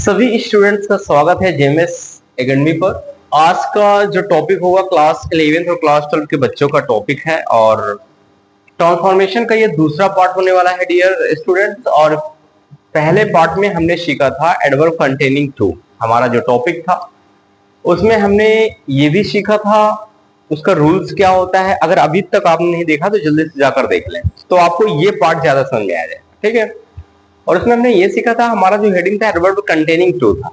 सभी स्टूडेंट्स का स्वागत है जेएमएस एकेडमी पर। आज का जो टॉपिक होगा क्लास 11th और क्लास 12 के बच्चों का टॉपिक है और ट्रांसफॉर्मेशन का ये दूसरा पार्ट होने वाला है डियर स्टूडेंट्स। और पहले पार्ट में हमने सीखा था एडवर्ब कंटेनिंग टू, हमारा जो टॉपिक था उसमें हमने ये भी सीखा था उसका रूल्स क्या होता है। अगर अभी तक आपने नहीं देखा तो जल्दी से जाकर देख लें, तो आपको ये पार्ट ज्यादा समझ में आ जाएगा, ठीक है। और उसमें हमने ये सीखा था, हमारा जो हेडिंग था एडवर्ब कंटेनिंग टू था,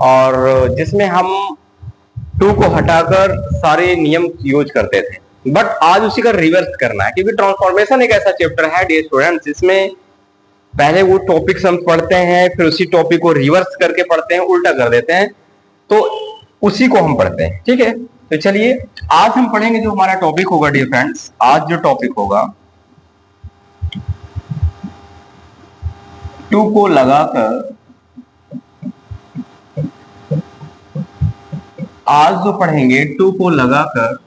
और जिसमें हम टू को हटाकर सारे नियम यूज करते थे। बट आज उसी का रिवर्स करना है, क्योंकि ट्रांसफॉर्मेशन एक ऐसा चैप्टर है डियर स्टूडेंट्स, इसमें पहले वो टॉपिक्स हम पढ़ते हैं, फिर उसी टॉपिक को रिवर्स करके पढ़ते हैं, उल्टा कर देते हैं, तो उसी को हम पढ़ते हैं, ठीक है। तो चलिए आज हम पढ़ेंगे जो हमारा टॉपिक होगा डियर फ्रेंड्स। आज जो टॉपिक होगा टू को लगाकर, आज जो पढ़ेंगे टू को लगाकर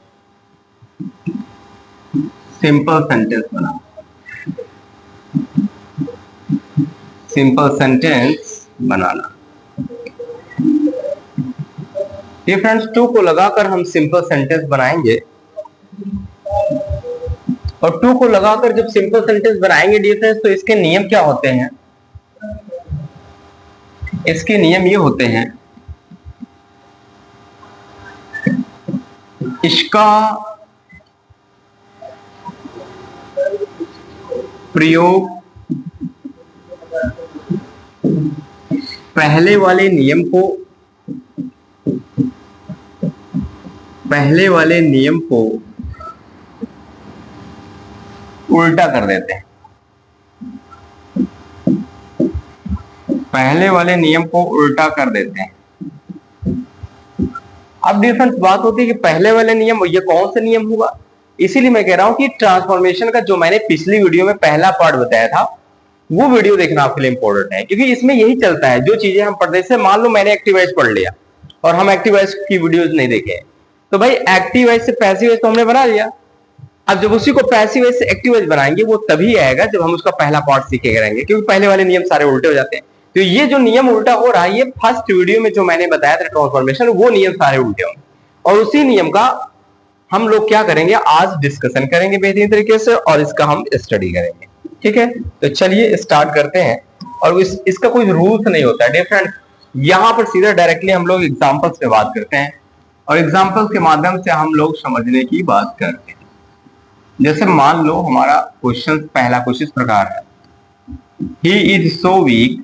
सिंपल सेंटेंस बनाना। सिंपल सेंटेंस बनाना ये फ्रेंड्स, टू को लगाकर हम सिंपल सेंटेंस बनाएंगे। और टू को लगाकर जब सिंपल सेंटेंस बनाएंगे डियर फ्रेंड्स, तो इसके नियम क्या होते हैं? इसके नियम ये होते हैं, इसका प्रयोग पहले वाले नियम को उल्टा कर देते हैं। पहले वाले नियम को उल्टा कर देते हैं। अब डिफरेंस बात होती है कि पहले वाले नियम, ये कौन सा नियम हुआ? इसीलिए मैं कह रहा हूं कि ट्रांसफॉर्मेशन का जो मैंने पिछली वीडियो में पहला पार्ट बताया था, वो वीडियो देखना आपके लिए इंपॉर्टेंट है, क्योंकि इसमें यही चलता है। जो चीजें हम पढ़ते हैं, मान लो मैंने एक्टिव वॉइस पढ़ लिया और हम एक्टिव वॉइस की वीडियोस नहीं देखे, तो भाई एक्टिव वॉइस से पैसिव वॉइस तो हमने बना लिया। अब जब उसी को पैसिव वॉइस से एक्टिव वॉइस बनाएंगे, वो तभी आएगा जब हम उसका पहला पार्ट सीखे रहेंगे, क्योंकि पहले वाले नियम सारे उल्टे हो जाते हैं। तो ये जो नियम उल्टा हो रहा है, ये फर्स्ट वीडियो में जो मैंने बताया था ट्रांसफॉर्मेशन, वो नियम सारे उल्टे होंगे, और उसी नियम का हम लोग क्या करेंगे, आज डिस्कशन करेंगे बेहतरीन तरीके से, और इसका हम स्टडी करेंगे, ठीक है। तो चलिए स्टार्ट करते हैं। और इसका कोई रूल्स नहीं होता है डिफरेंट, यहां पर सीधा डायरेक्टली हम लोग एग्जाम्पल्स पे बात करते हैं, और एग्जाम्पल्स के माध्यम से हम लोग समझने की बात करते हैं। जैसे मान लो हमारा क्वेश्चन, पहला क्वेश्चन इस प्रकार है, ही is so week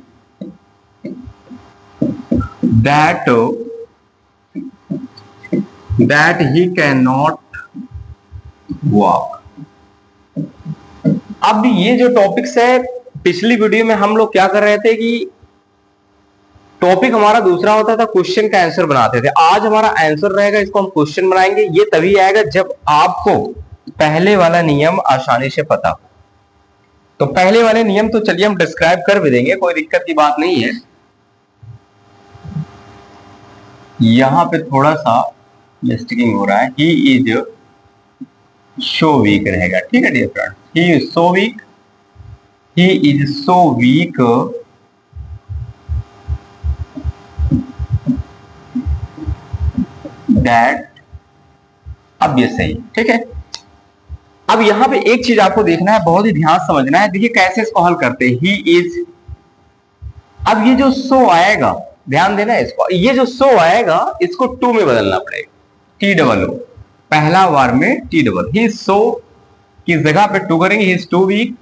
that he cannot walk। अब ये जो टॉपिक्स है, पिछली वीडियो में हम लोग क्या कर रहे थे कि टॉपिक हमारा दूसरा होता था, क्वेश्चन का आंसर बनाते थे। आज हमारा आंसर रहेगा, इसको हम क्वेश्चन बनाएंगे। ये तभी आएगा जब आपको पहले वाला नियम आसानी से पता हो। तो पहले वाले नियम तो चलिए हम डिस्क्राइब कर भी देंगे, कोई दिक्कत की बात नहीं है। यहां पे थोड़ा सा मिस्टेकिंग हो रहा है, ही इज सो वीक रहेगा, ठीक है dear friends. He is so weak, he is so weak that, अब ये सही, ठीक है। अब यहां पे एक चीज आपको देखना है, बहुत ही ध्यान समझना है। देखिए कैसे इसको हल करते हैं, ही इज, अब ये जो सो आएगा, ध्यान देना है इसको, ये जो सो आएगा इसको टू में बदलना पड़ेगा, टी डबल ओ, पहला वार में टी डबल, ही सो की जगह पे टू करेंगे, ही इज टू वीक।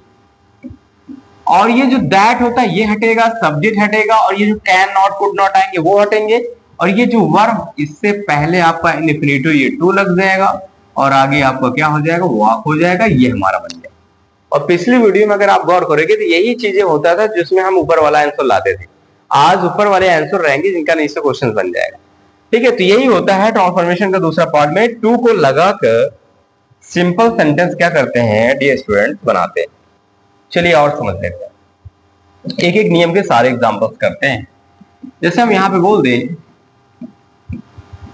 और ये जो दैट होता है ये हटेगा, सब्जेक्ट हटेगा, और ये जो कैन नॉट कुड नॉट आएंगे वो हटेंगे, और ये जो वर्ब, इससे पहले आपका इनफिनिटिव ये टू लग जाएगा, और आगे आपका क्या हो जाएगा, वॉक हो जाएगा, ये हमारा बन जाएगा। और पिछली वीडियो में अगर आप गौर करोगे तो यही चीजें होता था जिसमें हम ऊपर वाला आंसर लाते थे। आज ऊपर वाले आंसर रहेंगे जिनका नीचे क्वेश्चन बन जाएगा, ठीक है। तो यही होता है ट्रांसफॉर्मेशन का दूसरा पार्ट में, टू को लगाकर सिंपल सेंटेंस क्या करते हैं डियर स्टूडेंट्स, बनाते हैं। चलिए और समझ लेते हैं, एक एक नियम के सारे एग्जांपल्स करते हैं। जैसे हम यहां पे बोल दें,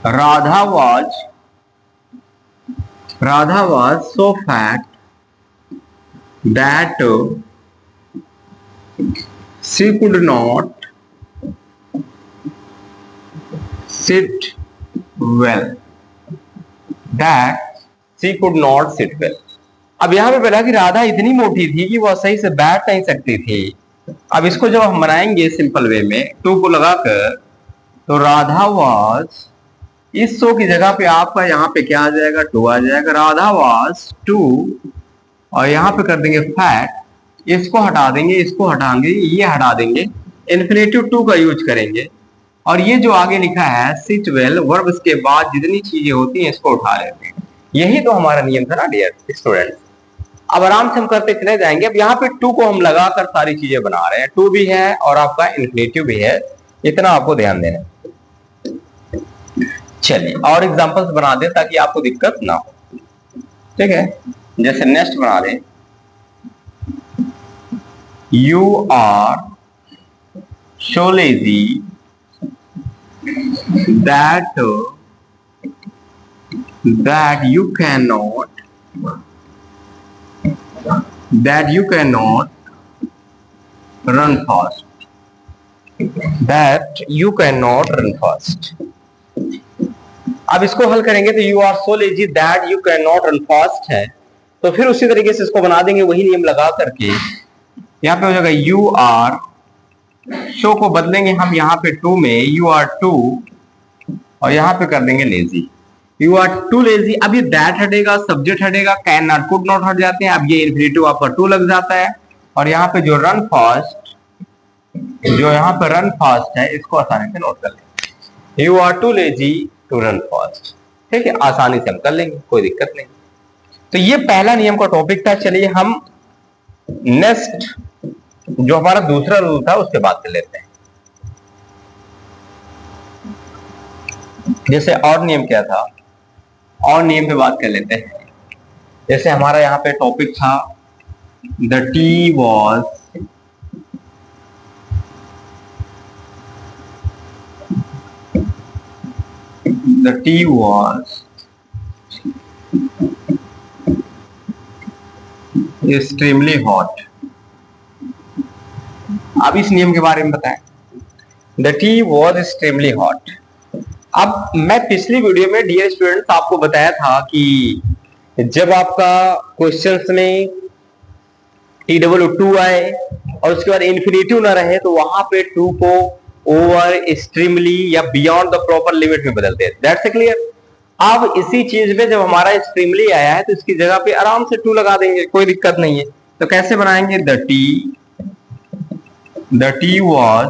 Radha was so fat that she could not sit well, that she could not sit well. अब यहाँ पे बोला कि राधा इतनी मोटी थी कि वह सही से बैठ नहीं सकती थी। अब इसको जब हम बनाएंगे सिंपल वे में टू को लगाकर, तो राधा वाज, इस सो की जगह पे आपका यहाँ पे क्या आ जाएगा, टू आ जाएगा। राधा वाज टू, और यहाँ पे कर देंगे फैट, इसको हटा देंगे, इसको हटाएंगे, ये हटा देंगे, इन्फिनेटिव टू का यूज करेंगे। और ये जो आगे लिखा है सिट वेल, वर्ब के बाद जितनी चीजें होती हैं इसको उठा लेते हैं। यही तो हमारा नियम था ना डियर स्टूडेंट्स। अब आराम से हम करते चले जाएंगे। अब यहाँ पे टू को हम लगाकर सारी चीजें बना रहे हैं, टू भी है और आपका इन्फिनेटिव भी है, इतना आपको ध्यान देना है। चलिए और एग्जांपल्स बना दें ताकि आपको दिक्कत ना हो, ठीक है। जैसे नेक्स्ट बना दें, you are so lazy that you cannot run fast, that you cannot run fast। अब इसको हल करेंगे तो you are so lazy that you cannot run fast है, तो फिर उसी तरीके से इसको बना देंगे वही नियम लगा करके। यहाँ पे हो जाएगा you are, शो को बदलेंगे हम यहाँ पे टू में, you are too, और यहाँ पे कर देंगे lazy, you are too lazy. अब ये दैट हटेगा, सब्जेक्ट हटेगा, कैन नॉट कुड नॉट हट जाते हैं। अब ये इन्फिनेटिव आपका टू लग जाता है, और यहाँ पे जो रन फास्ट, जो यहाँ पे रन फास्ट है इसको आसानी से नोट कर लेंगे, you are too lazy to run fast, ठीक है। आसानी से हम कर लेंगे, कोई दिक्कत नहीं। तो ये पहला नियम का टॉपिक था। चलिए हम नेक्स्ट जो हमारा दूसरा रूल था उससे बात कर लेते हैं। जैसे और नियम क्या था, और नियम पे बात कर लेते हैं। जैसे हमारा यहाँ पे टॉपिक था the tea was extremely hot. अब इस नियम के बारे में बताएं, the tea was extremely hot. अब मैं पिछली वीडियो में डियर स्टूडेंट्स आपको बताया था कि जब आपका क्वेश्चंस में TWO आए और उसके बाद इन्फिनेटिव ना रहे तो वहां पे टू को ओवर, एक्सट्रीमली या बियॉन्ड द प्रॉपर लिमिट में बदलते हैं। That's clear. अब इसी चीज में जब हमारा एक्सट्रीमली आया है तो इसकी जगह पे आराम से टू लगा देंगे, कोई दिक्कत नहीं है। तो कैसे बनाएंगे, द टी वॉज,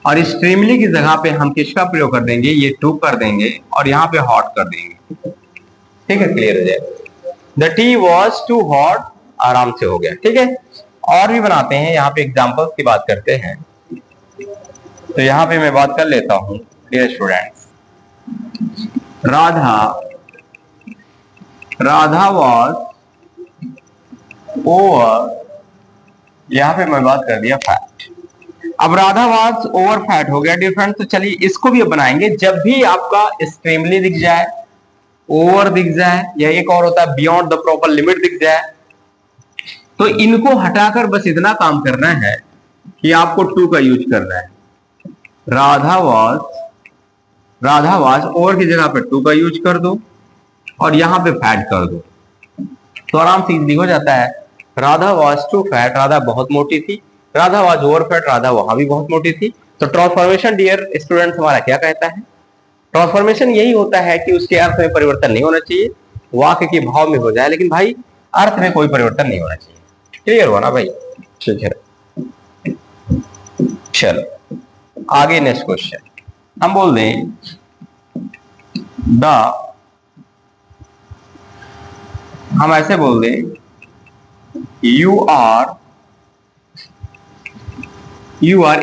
और एक्सट्रीमली की जगह पे हम किसका प्रयोग कर देंगे, ये टू कर देंगे और यहाँ पे हॉट कर देंगे, ठीक है। क्लियर हो जाए, the tea was too hot, आराम से हो गया, ठीक है। और भी बनाते हैं, यहाँ पे एग्जाम्पल्स की बात करते हैं। तो यहाँ पे मैं बात कर लेता हूँ dear students, Radha was over, यहाँ पे मैं बात कर दिया फैट। अब राधा वाज ओवर फैट हो गया डियर फ्रेंड्स। तो चलिए इसको भी अब बनाएंगे। जब भी आपका एक्सट्रीमली दिख जाए, ओवर दिख जाए, या एक और होता है बियॉन्ड द प्रॉपर लिमिट दिख जाए, तो इनको हटाकर बस इतना काम करना है कि आपको टू का यूज करना है। राधा वाज ओवर की जगह पे टू का यूज कर दो और यहां पे फैट कर दो, तो आराम से इजी हो जाता है। Radha was too fat, Radha बहुत मोटी थी। Radha was over fat, Radha वहां भी बहुत मोटी थी। तो ट्रांसफॉर्मेशन डियर स्टूडेंट्स हमारा क्या कहता है, ट्रांसफॉर्मेशन यही होता है कि उसके अर्थ में परिवर्तन नहीं होना चाहिए, वाक्य के भाव में हो जाए, लेकिन भाई अर्थ में कोई परिवर्तन नहीं होना चाहिए। क्लियर हुआ ना भाई, ठीक है। चलो आगे नेक्स्ट क्वेश्चन हम बोल दें, हम ऐसे बोल दें, यू आर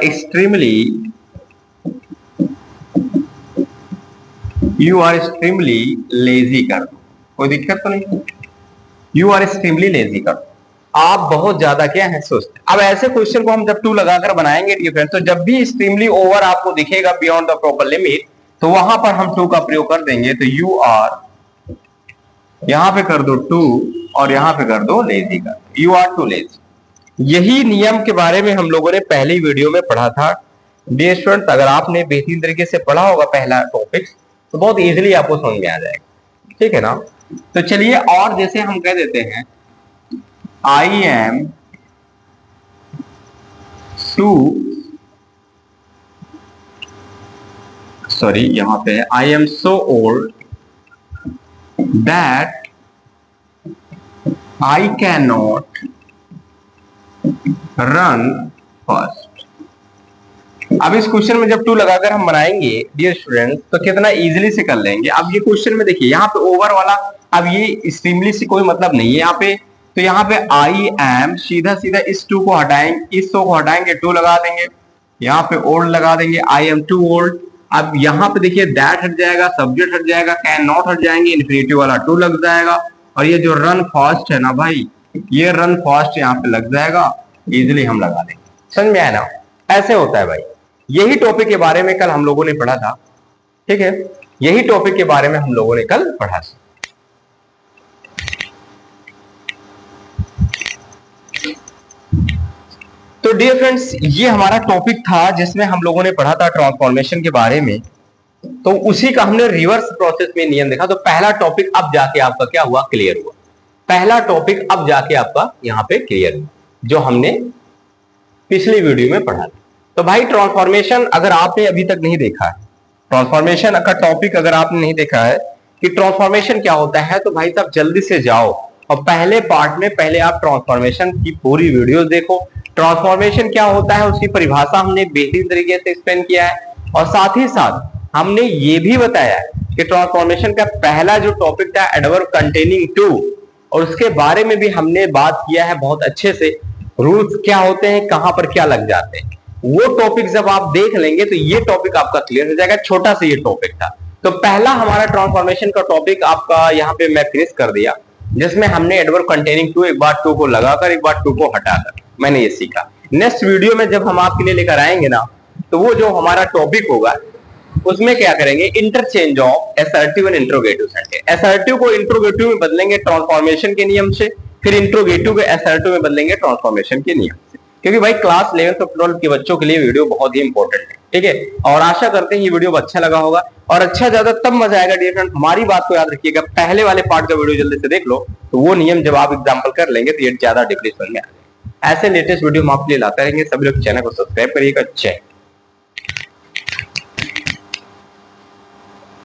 एक्सट्रीमली लेजी कर दो, कोई दिक्कत तो नहीं। यू आर एक्सट्रीमली लेजी कर दो, आप बहुत ज्यादा क्या है सुस्त। अब ऐसे क्वेश्चन को हम जब टू लगाकर बनाएंगे डियर फ्रेंड्स, तो जब भी एक्सट्रीमली ओवर आपको दिखेगा बियॉन्ड द प्रॉपर लिमिट, तो वहां पर हम टू का प्रयोग कर देंगे। तो यू आर यहां पे कर दो टू और यहां पे कर दो लेजी कर दो, यू आर टू लेजी। यही नियम के बारे में हम लोगों ने पहली वीडियो में पढ़ा था डियर स्टूडेंट, अगर आपने बेहतरीन तरीके से पढ़ा होगा पहला टॉपिक तो बहुत इजीली आपको समझ में आ जाएगा, ठीक है ना। तो चलिए, और जैसे हम कह देते हैं आई एम यहां पे I am so old that I can not run first. अब इस क्वेश्चन में जब टू लगाकर हम बनाएंगे डियर स्टूडेंट्स तो कितना इजीली से कर लेंगे। अब ये क्वेश्चन में देखिए यहाँ पे ओवर वाला, अब ये एक्सट्रीमली से कोई मतलब नहीं है यहाँ पे, तो यहाँ पे आई एम सीधा सीधा इस टू को हटाएंगे, इस सो को हटाएंगे, टू लगा देंगे, यहाँ पे ओल्ड लगा देंगे, आई एम टू ओल्ड। अब यहाँ पे देखिए दैट हट जाएगा, सब्जेक्ट हट जाएगा, कैन नॉट हट जाएंगे, इन्फिनिटिव वाला टू लग जाएगा, और ये जो रन फास्ट है ना भाई, ये रन फास्ट यहाँ पे लग जाएगा, इजिली हम लगा देंगे। समझ में आया ना, ऐसे होता है भाई। यही टॉपिक के बारे में कल हम लोगों ने पढ़ा था, ठीक है, यही टॉपिक के बारे में हम लोगों ने कल पढ़ा था। तो डियर फ्रेंड्स, ये हमारा टॉपिक था जिसमें हम लोगों ने पढ़ा था ट्रांसफॉर्मेशन के बारे में, तो उसी का हमने रिवर्स प्रोसेस में नियम देखा। तो पहला टॉपिक अब जाके आपका क्या हुआ, क्लियर हुआ। पहला टॉपिक अब जाके आपका यहां पे क्लियर हुआ, जो हमने पिछली वीडियो में पढ़ा था। तो भाई ट्रांसफॉर्मेशन अगर आपने अभी तक नहीं देखा है, ट्रांसफॉर्मेशन का टॉपिक अगर आपने नहीं देखा है कि ट्रांसफॉर्मेशन क्या होता है, तो भाई साहब जल्दी से जाओ और पहले पार्ट में पहले आप ट्रांसफॉर्मेशन की पूरी वीडियो देखो। ट्रांसफॉर्मेशन क्या होता है उसकी परिभाषा हमने बेहतरीन तरीके से एक्सप्लेन किया है, और साथ ही साथ हमने ये भी बताया कि ट्रांसफॉर्मेशन का पहला जो टॉपिक था एडवर्ब कंटेनिंग टू, और उसके बारे में भी हमने बात किया है बहुत अच्छे से, रूल्स क्या होते हैं, कहां पर क्या लग जाते हैं। वो टॉपिक जब आप देख लेंगे तो ये टॉपिक आपका क्लियर हो जाएगा। छोटा सा ये टॉपिक था। तो पहला हमारा ट्रांसफॉर्मेशन का टॉपिक आपका यहाँ पे मैं फिनिश कर दिया, जिसमें हमने एडवर्ब कंटेनिंग टू, एक बार टू को लगाकर एक बार टू को हटाकर मैंने ये सीखा। नेक्स्ट वीडियो में जब हम आपके लिए लेकर आएंगे ना, तो वो जो हमारा टॉपिक होगा उसमें क्या करेंगे, interchange of assertive and interrogative sentence. Assertive को इंट्रोगेटिव में बदलेंगे ट्रांसफॉर्मेशन के नियम से, फिर इंट्रोगेटिव को असर्टिव में बदलेंगे ट्रांसफॉर्मेशन के नियम से। क्योंकि भाई क्लास 11 और 12 के बच्चों के लिए वीडियो बहुत ही इंपॉर्टेंट है, ठीक है। और आशा करते हैं ये वीडियो अच्छा लगा होगा, और अच्छा ज्यादा तब मजा आएगा डियर फ्रेंड, हमारी बात को याद रखिएगा, पहले वाले पार्ट का वीडियो जल्दी से देख लो, तो वो नियम जब आप एग्जाम्पल कर लेंगे तो ये ज्यादा डिफरेंस में आ जाएगा। ऐसे लेटेस्ट वीडियो हम आपके लिए लाते रहेंगे। सभी लोग चैनल को सब्सक्राइब करिएगा। जय